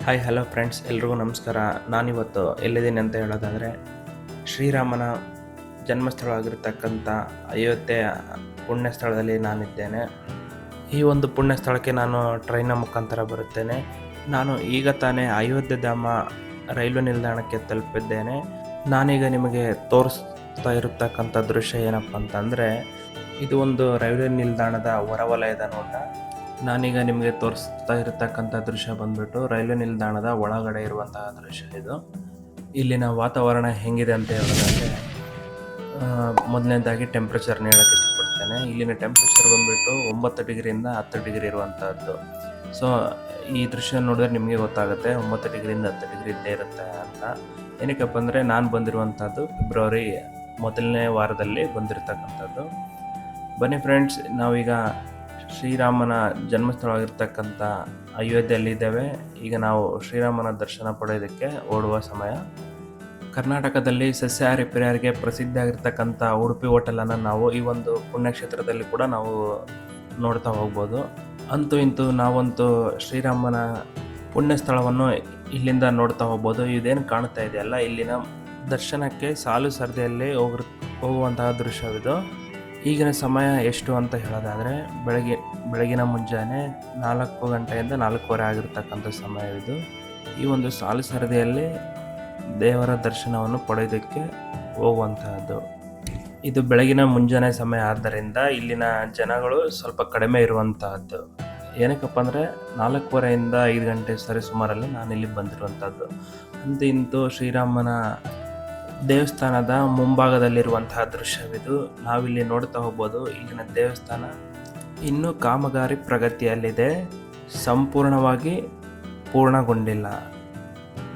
Hi hello friends, ಎಲ್ರಿಗೂ ನಮಸ್ಕಾರ. ನಾನಿವತ್ತು ಎಲ್ಲಿದ್ದೀನಿ ಅಂತ ಹೇಳೋದಾದರೆ, ಶ್ರೀರಾಮನ ಜನ್ಮಸ್ಥಳ ಆಗಿರ್ತಕ್ಕಂಥ ಅಯೋಧ್ಯೆಯ ಪುಣ್ಯ ಸ್ಥಳದಲ್ಲಿ ನಾನಿದ್ದೇನೆ. ಈ ಒಂದು ಪುಣ್ಯ ಸ್ಥಳಕ್ಕೆ ನಾನು ಟ್ರೈನ ಮುಖಾಂತರ ಬರುತ್ತೇನೆ. ನಾನು ಈಗ ತಾನೇ ಅಯೋಧ್ಯೆ ಧಾಮ ರೈಲ್ವೆ ನಿಲ್ದಾಣಕ್ಕೆ ತಲುಪಿದ್ದೇನೆ. ನಾನೀಗ ನಿಮಗೆ ತೋರಿಸ್ತಾ ಇರತಕ್ಕಂಥ ದೃಶ್ಯ ಏನಪ್ಪ ಅಂತಂದರೆ, ಇದು ಒಂದು ರೈಲ್ವೆ ನಿಲ್ದಾಣದ ಹೊರವಲಯದ ನೋಟ. ನಾನೀಗ ನಿಮಗೆ ತೋರಿಸ್ತಾ ಇರತಕ್ಕಂಥ ದೃಶ್ಯ ಬಂದ್ಬಿಟ್ಟು ರೈಲ್ವೆ ನಿಲ್ದಾಣದ ಒಳಗಡೆ ಇರುವಂತಹ ದೃಶ್ಯ ಇದು. ಇಲ್ಲಿನ ವಾತಾವರಣ ಹೆಂಗಿದೆ ಅಂತ ಹೇಳೋದಾದರೆ, ಮೊದಲನೇದಾಗಿ ಟೆಂಪ್ರೇಚರ್ನ ಹೇಳೋಕ್ಕೆ ಇಷ್ಟಪಡ್ತೇನೆ. ಇಲ್ಲಿನ ಟೆಂಪ್ರೇಚರ್ ಬಂದ್ಬಿಟ್ಟು 9 ಡಿಗ್ರಿಯಿಂದ 10 ಡಿಗ್ರಿ ಇರುವಂತಹದ್ದು. ಸೊ ಈ ದೃಶ್ಯ ನೋಡಿದ್ರೆ ನಿಮಗೆ ಗೊತ್ತಾಗುತ್ತೆ 9 ಡಿಗ್ರಿಯಿಂದ 10 ಡಿಗ್ರಿ ಇದ್ದೇ ಇರುತ್ತೆ ಅಂತ. ಏನಕ್ಕಪ್ಪ ಅಂದರೆ, ನಾನು ಬಂದಿರುವಂಥದ್ದು ಫೆಬ್ರವರಿ ಮೊದಲನೇ ವಾರದಲ್ಲಿ ಬಂದಿರತಕ್ಕಂಥದ್ದು. ಬನ್ನಿ ಫ್ರೆಂಡ್ಸ್, ನಾವೀಗ ಶ್ರೀರಾಮನ ಜನ್ಮಸ್ಥಳವಾಗಿರ್ತಕ್ಕಂಥ ಅಯೋಧ್ಯೆಯಲ್ಲಿದ್ದೇವೆ. ಈಗ ನಾವು ಶ್ರೀರಾಮನ ದರ್ಶನ ಪಡೆಯೋದಕ್ಕೆ ಓಡುವ ಸಮಯ. ಕರ್ನಾಟಕದಲ್ಲಿ ಸಸ್ಯಾಹಾರಿ ಪ್ರಿಯರಿಗೆ ಪ್ರಸಿದ್ಧ ಆಗಿರ್ತಕ್ಕಂಥ ಉಡುಪಿ ಹೋಟೆಲನ್ನು ನಾವು ಈ ಒಂದು ಪುಣ್ಯಕ್ಷೇತ್ರದಲ್ಲಿ ಕೂಡ ನಾವು ನೋಡ್ತಾ ಹೋಗ್ಬೋದು. ಅಂತೂ ಇಂತೂ ನಾವಂತೂ ಶ್ರೀರಾಮನ ಪುಣ್ಯ ಸ್ಥಳವನ್ನು ಇಲ್ಲಿಂದ ನೋಡ್ತಾ ಹೋಗ್ಬೋದು. ಇದೇನು ಕಾಣ್ತಾ ಇದೆಯಲ್ಲ, ಇಲ್ಲಿನ ದರ್ಶನಕ್ಕೆ ಸಾಲು ಸರದಿಯಲ್ಲಿ ಹೋಗುವಂತಹ ದೃಶ್ಯವಿದು. ಈಗಿನ ಸಮಯ ಎಷ್ಟು ಅಂತ ಹೇಳೋದಾದರೆ, ಬೆಳಗಿನ ಮುಂಜಾನೆ 4 ಗಂಟೆಯಿಂದ 4:15 ಆಗಿರ್ತಕ್ಕಂಥ ಸಮಯವಿದು. ಈ ಒಂದು ಸಾಲು ಸರದಿಯಲ್ಲಿ ದೇವರ ದರ್ಶನವನ್ನು ಪಡೆಯೋದಕ್ಕೆ ಹೋಗುವಂತಹದ್ದು. ಇದು ಬೆಳಗಿನ ಮುಂಜಾನೆ ಸಮಯ ಆದ್ದರಿಂದ ಇಲ್ಲಿನ ಜನಗಳು ಸ್ವಲ್ಪ ಕಡಿಮೆ ಇರುವಂತಹದ್ದು. ಏನಕ್ಕಪ್ಪ ಅಂದರೆ, 4:15 5 ಗಂಟೆ ಸರಿಸುಮಾರಲ್ಲಿ ನಾನಿಲ್ಲಿ ಬಂದಿರುವಂಥದ್ದು. ಅಂತೂ ಇಂತೂ ಶ್ರೀರಾಮನ ದೇವಸ್ಥಾನದ ಮುಂಭಾಗದಲ್ಲಿರುವಂತಹ ದೃಶ್ಯವಿದು. ನಾವಿಲ್ಲಿ ನೋಡ್ತಾ ಹೋಗ್ಬೋದು. ಇಲ್ಲಿನ ದೇವಸ್ಥಾನ ಇನ್ನೂ ಕಾಮಗಾರಿ ಪ್ರಗತಿಯಲ್ಲಿದೆ, ಸಂಪೂರ್ಣವಾಗಿ ಪೂರ್ಣಗೊಂಡಿಲ್ಲ.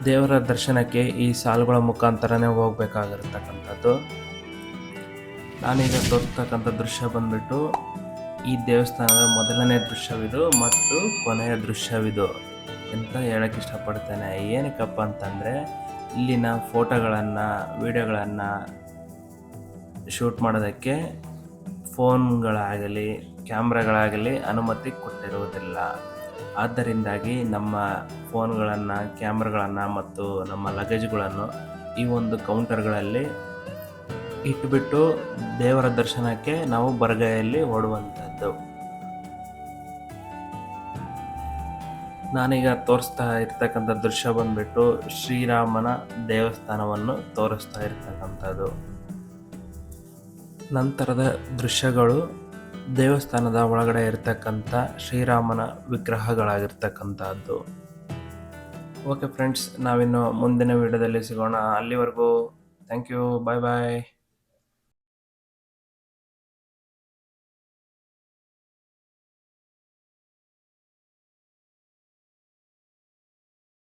ದೇವರ ದರ್ಶನಕ್ಕೆ ಈ ಸಾಲುಗಳ ಮುಖಾಂತರನೇ ಹೋಗ್ಬೇಕಾಗಿರ್ತಕ್ಕಂಥದ್ದು. ನಾನೀಗ ತೋರಿಸ್ತಕ್ಕಂಥ ದೃಶ್ಯ ಬಂದ್ಬಿಟ್ಟು ಈ ದೇವಸ್ಥಾನದ ಮೊದಲನೇ ದೃಶ್ಯವಿದು ಮತ್ತು ಕೊನೆಯ ದೃಶ್ಯವಿದು ಅಂತ ಹೇಳಕ್ಕೆ ಇಷ್ಟಪಡ್ತೇನೆ. ಏನಕ್ಕಪ್ಪ ಅಂತಂದರೆ, ಇಲ್ಲಿನ ಫೋಟೋಗಳನ್ನು ವಿಡಿಯೋಗಳನ್ನು ಶೂಟ್ ಮಾಡೋದಕ್ಕೆ ಫೋನ್ಗಳಾಗಲಿ ಕ್ಯಾಮ್ರಾಗಳಾಗಲಿ ಅನುಮತಿ ಕೊಟ್ಟಿರುವುದಿಲ್ಲ. ಆದ್ದರಿಂದಾಗಿ ನಮ್ಮ ಫೋನ್ಗಳನ್ನು, ಕ್ಯಾಮ್ರಾಗಳನ್ನು ಮತ್ತು ನಮ್ಮ ಲಗೇಜ್ಗಳನ್ನು ಈ ಒಂದು ಕೌಂಟರ್ಗಳಲ್ಲಿ ಇಟ್ಟುಬಿಟ್ಟು ದೇವರ ದರ್ಶನಕ್ಕೆ ನಾವು ಬರಗೈಯಲ್ಲಿ ಓಡುವಂಥದ್ದು. ನಾನೀಗ ತೋರಿಸ್ತಾ ಇರ್ತಕ್ಕಂಥ ದೃಶ್ಯ ಬಂದ್ಬಿಟ್ಟು ಶ್ರೀರಾಮನ ದೇವಸ್ಥಾನವನ್ನು ತೋರಿಸ್ತಾ ಇರ್ತಕ್ಕಂಥದ್ದು. ನಂತರದ ದೃಶ್ಯಗಳು ದೇವಸ್ಥಾನದ ಒಳಗಡೆ ಇರ್ತಕ್ಕಂಥ ಶ್ರೀರಾಮನ ವಿಗ್ರಹಗಳಾಗಿರ್ತಕ್ಕಂಥದ್ದು. ಓಕೆ ಫ್ರೆಂಡ್ಸ್, ನಾವಿನ್ನು ಮುಂದಿನ ವಿಡಿಯೋದಲ್ಲಿ ಸಿಗೋಣ. ಅಲ್ಲಿವರೆಗೂ ಥ್ಯಾಂಕ್ ಯು, ಬಾಯ್ ಬಾಯ್.